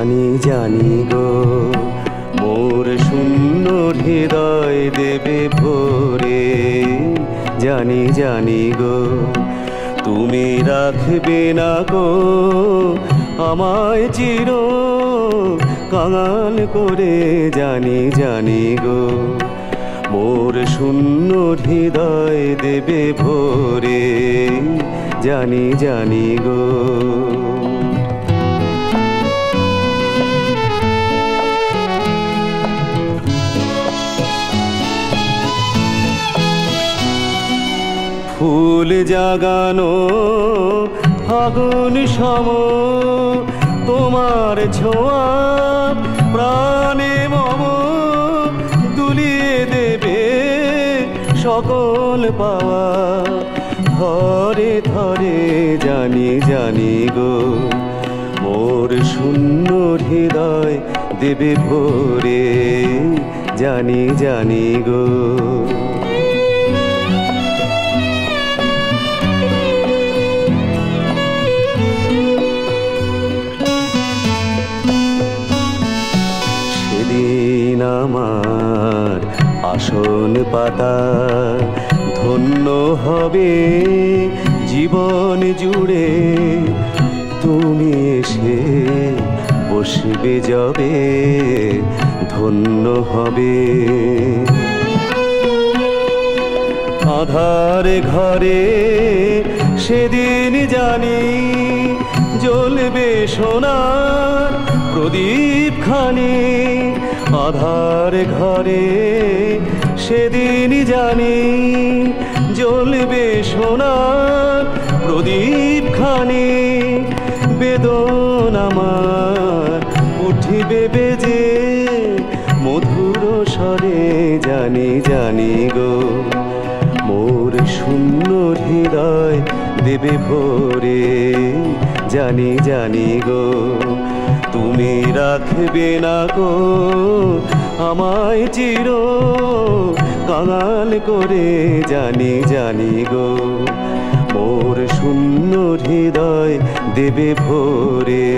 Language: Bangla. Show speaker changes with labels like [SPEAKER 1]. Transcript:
[SPEAKER 1] জানি জানি গো মোর শূন্য হৃদয় দেবে ভরে। জানি জানি গো তুমি রাখবে না গো আমায় চির কাঙাল করে। জানি জানি গো মোর শূন্য হৃদয় দেবে ভরে। জানি জানি গো ফুল জাগানো ফাগুন সম তোমার ছোঁয়া প্রাণে মম দুলিয়ে দেবে সকল পাওয়া। ধরে ধরে জানি জানি গো মোর শূন্য হৃদয় দেবে ভরে। জানি জানি গো সেদিন আমার আসন পাতা ধন্য হবে জীবন জুড়ে। তুমি এসে বসবে যবে ধন্য হবে। আধার ঘরে সেদিন জানি জ্বলবে সোনার প্রদীপ খানি। আধার ঘরে সেদিন জানি জ্বলবে সোনার প্রদীপ খানি। বেদন আমার উঠিবে বেজে মধুর স্বরে। জানি জানি গো মোর শূন্য হৃদয় দেবে ভরে। জানি জানি গো তুমি রাখবে না গো আমায় চির কাঙাল করে। জানি জানি গো মোর শূন্য হৃদয় দেবে ভরে।